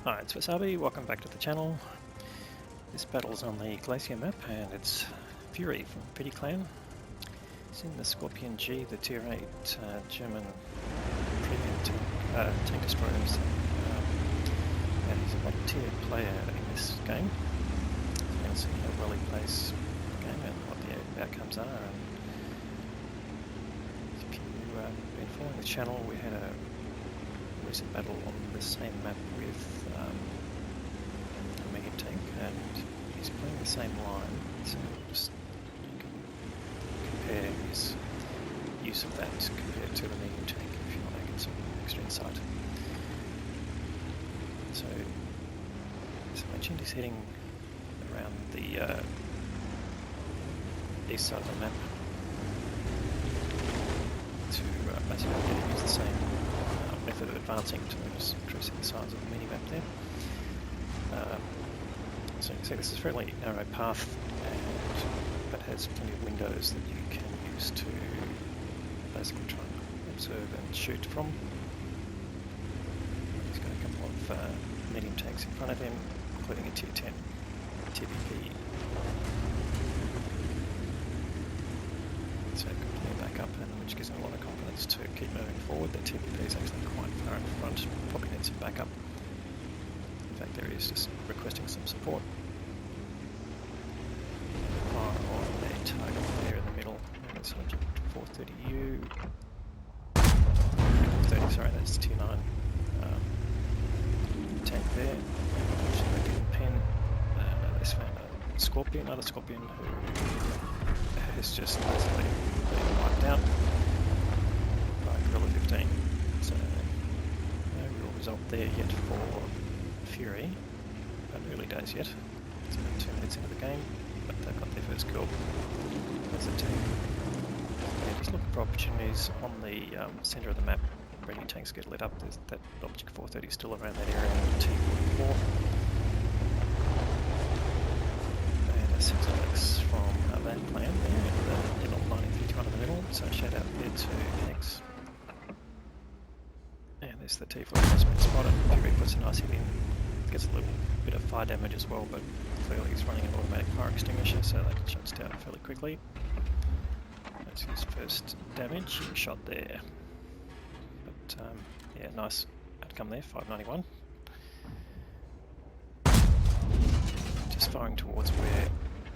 Hi, it's Wasabi, welcome back to the channel. This battle's on the Glacier map and it's Fury from Pity Clan. It's in the Skorpion G, the tier 8 German premium tank destroyers. And he's a bottom tier player in this game. So you can see how well he plays the game and what the outcomes are. And if you've been following the channel, we had a recent battle on the same map with a medium tank, and he's playing the same line, so just you can compare his use of that compared to the medium tank if you want to get some extra insight. So, as I mentioned, he's heading around the east side of the map to basically use the same method of advancing to just increasing the size of the mini-map there. So you can see this is a fairly narrow path, but has plenty of windows that you can use to basically try and observe and shoot from. He's got a couple of medium tanks in front of him, including a tier 10 TVP. So completely back up, and which gives him a lot of confidence to keep moving forward. The TVP is actually quite far in front, probably needs some backup. In fact, there he is just requesting some support. Fire on a target there in the middle, and it's object 430U. 430, sorry, that's tier 9 tank there. Unfortunately, they didn't pin. They found a Skorpion, another Skorpion who has just basically been wiped out by Gorilla 15. So no real result there yet for Fury, but early days yet. It's about 2 minutes into the game, but they've got their first kill as a team. Yeah, just looking for opportunities on the centre of the map. Ready tanks get lit up. There's that object 430 still around that area, T44. And a 6LX from that plan there, the little 1951 in the middle, so shout out there to X. And there's the T4 that's been spotted. Fury puts a nice hit in, gets a little bit of fire damage as well, but clearly he's running an automatic fire extinguisher, so that shuts down fairly quickly. That's his first damage shot there. But yeah, nice outcome there, 591. Just firing towards where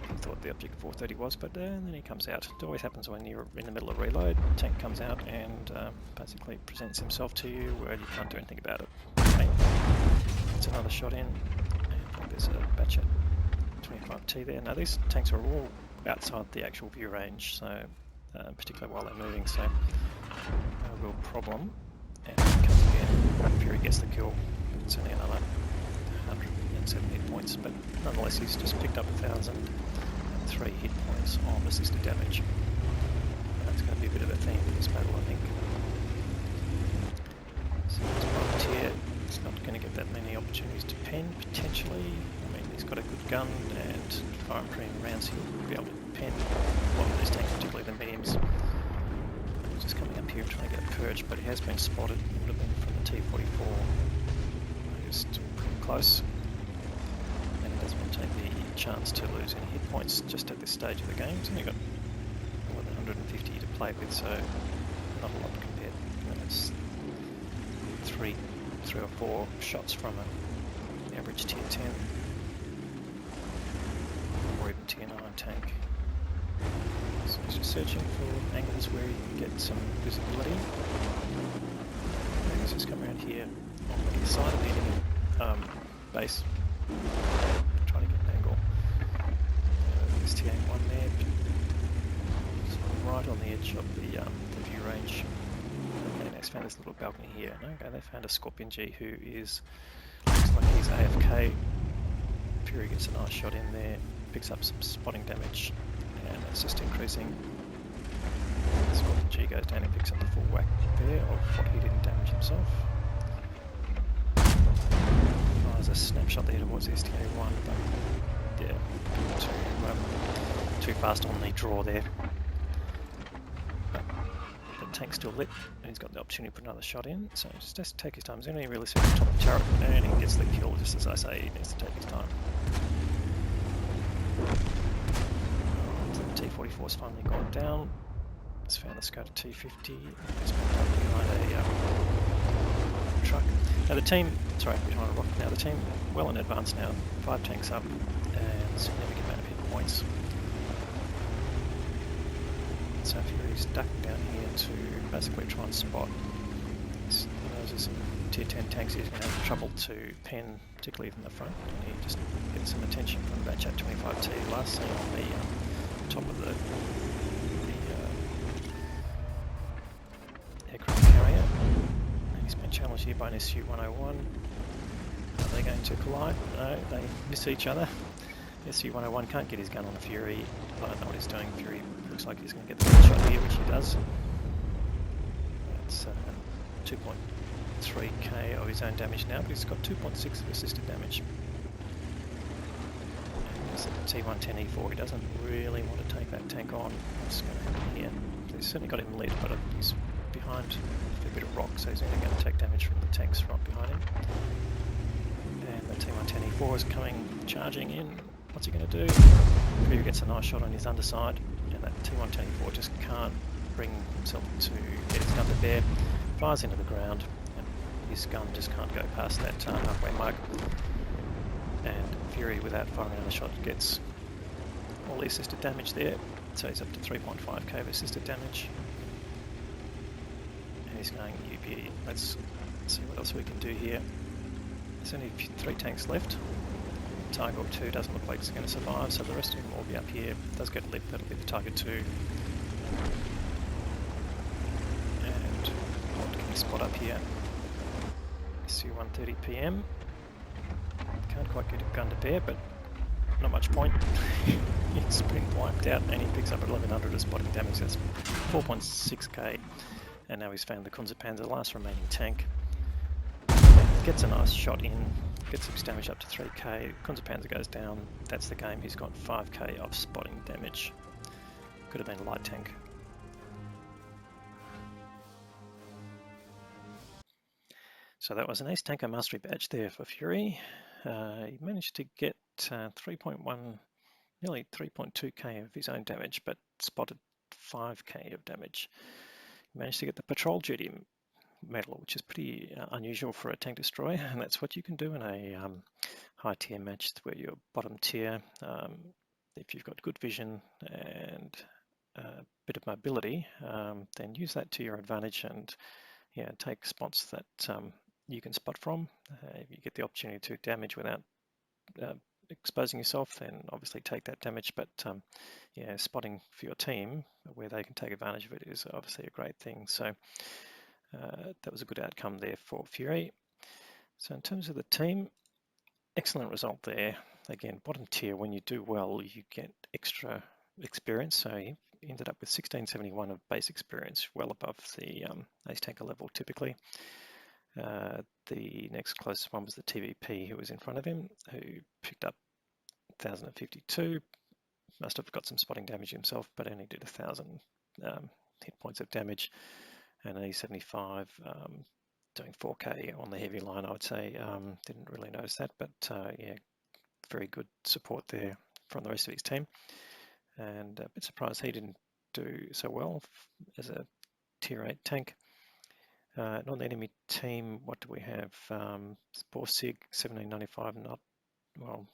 he thought the object 430 was, but then he comes out. It always happens when you're in the middle of reload. Tank comes out and basically presents himself to you where you can't do anything about it. Okay. It's another shot in, and there's a batch at 25T there. Now these tanks are all outside the actual view range, so particularly while they're moving, so no real problem. And he comes again, Fury gets the kill, but it's only another 107 hit points, but nonetheless he's just picked up 1,003 hit points on resisted damage. That's going to be a bit of a theme for this battle, I think. So it's bottom tier, he's not going to get that many opportunities to pen, potentially. I mean, he's got a good gun and firing premium rounds, he'll be able to pen a lot of these tanks, particularly the mediums. He's just coming up here trying to get a purge, but he has been spotted. It would have been from the T44. Just pretty close. And he doesn't want to take the chance to lose any hit points just at this stage of the game. He's only got more than 150 to play with, so not a lot compared. You know, it's three or four shots from an average tier 10 or even tier 9 tank. So he's just searching for angles where you can get some visibility. And he's just come around here on the side of the enemy base, trying to get an angle. There's TA1 there, so right on the edge of the view range. And they found this little balcony here. Okay, they found a Skorpion G who is, looks like he's AFK. Fury gets a nice shot in there, picks up some spotting damage, and it's just increasing. Skorpion G goes down and picks up the full whack there of what he didn't damage himself. There's a snapshot there towards the STA1, but yeah, too fast on the draw there. But the tank's still lit, he's got the opportunity to put another shot in, so just take his time. He's only really set the top of the turret, and he gets the kill, just as I say, he needs to take his time. So the T-44's finally gone down. He's found the Skoda T-50. He's been up behind a truck. Now the team, sorry, behind a rock. Now the team, well in advance now, 5 tanks up, and significant amount of hit points. So Fury's ducking down here to basically try and spot. He knows there's some tier 10 tanks he's going to have trouble to pen, particularly from the front. And he just gets some attention from BADATTANKING 25T last seen on the top of the aircraft carrier. And he's been challenged here by an SU-101. Are they going to collide? No, they miss each other. SU-101 can't get his gun on the Fury. I don't know what he's doing. Fury looks like he's going to get the shot here, which he does. That's 2.3k of his own damage now, but he's got 2.6 of assisted damage. And there's a T110E4. He doesn't really want to take that tank on. What's going to happen here? He's certainly got him lit, but he's behind a bit of rock, so he's only going to take damage from the tanks right behind him. And the T110E4 is coming, charging in. What's he going to do? Fury gets a nice shot on his underside, and that T110E4 just can't bring himself to get his gun to bear. Fires into the ground, and his gun just can't go past that halfway mark. And Fury, without firing another shot, gets all the assisted damage there. So he's up to 3.5k of assisted damage. And he's going, UP, let's see what else we can do here. There's only 3 tanks left. Target 2 doesn't look like it's going to survive, so the rest of them will be up here. It does get lit, that'll be the Target 2. And what can we spot up here? SU-130 PM. Can't quite get a gun to bear, but not much point. He's been wiped out, and he picks up 1100 of spotting damage. That's 4.6k. And now he's found the Kunze-Panzer, the last remaining tank. Gets a nice shot in. Gets his damage up to 3k. Kunze-Panzer goes down. That's the game. He's got 5k of spotting damage. Could have been a light tank. So that was an Ace Tanker Mastery badge there for Fury. He managed to get 3.1, nearly 3.2k of his own damage, but spotted 5k of damage. He managed to get the Patrol Duty medal, which is pretty unusual for a tank destroyer, and that's what you can do in a high tier match where you're bottom tier. If you've got good vision and a bit of mobility, then use that to your advantage and take spots that you can spot from. If you get the opportunity to damage without exposing yourself, then obviously take that damage, but spotting for your team where they can take advantage of it is obviously a great thing. So that was a good outcome there for Fury. So in terms of the team, excellent result there. Again, bottom tier, when you do well, you get extra experience. So he ended up with 1671 of base experience, well above the Ace Tanker level typically. The next closest one was the TVP, who was in front of him, who picked up 1052. Must have got some spotting damage himself, but only did 1,000 hit points of damage. And E75 doing 4k on the heavy line, I would say. Didn't really notice that, but very good support there from the rest of his team. And a bit surprised he didn't do so well as a tier 8 tank. On the enemy team, what do we have? Borsig 1795, not, well,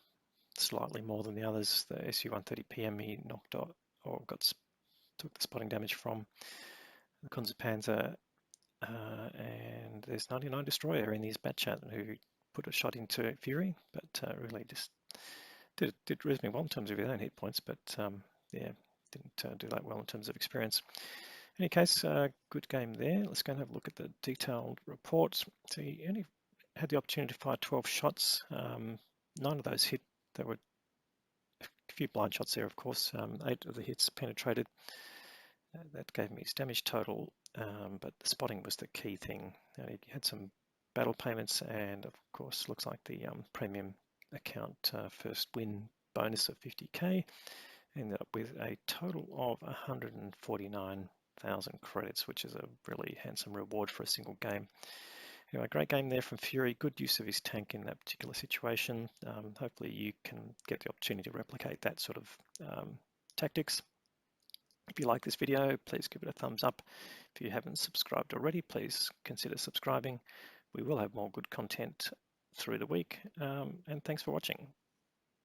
slightly more than the others. The SU-130 PM he knocked out, or took the spotting damage from. The Kunze-Panzer, and there's 99 Destroyer in his BADATTANKING who put a shot into Fury, but really just did reasonably well in terms of his own hit points, but didn't do that well in terms of experience. In any case, good game there. Let's go and have a look at the detailed reports. So he only had the opportunity to fire 12 shots. 9 of those hit. There were a few blind shots there, of course. 8 of the hits penetrated. That gave me his damage total, but the spotting was the key thing. He had some battle payments, and of course looks like the premium account first win bonus of 50k. Ended up with a total of 149 1,000 credits, which is a really handsome reward for a single game. Anyway, great game there from Fury. Good use of his tank in that particular situation. Hopefully you can get the opportunity to replicate that sort of tactics. If you like this video, please give it a thumbs up. If you haven't subscribed already, please consider subscribing. We will have more good content through the week, and thanks for watching.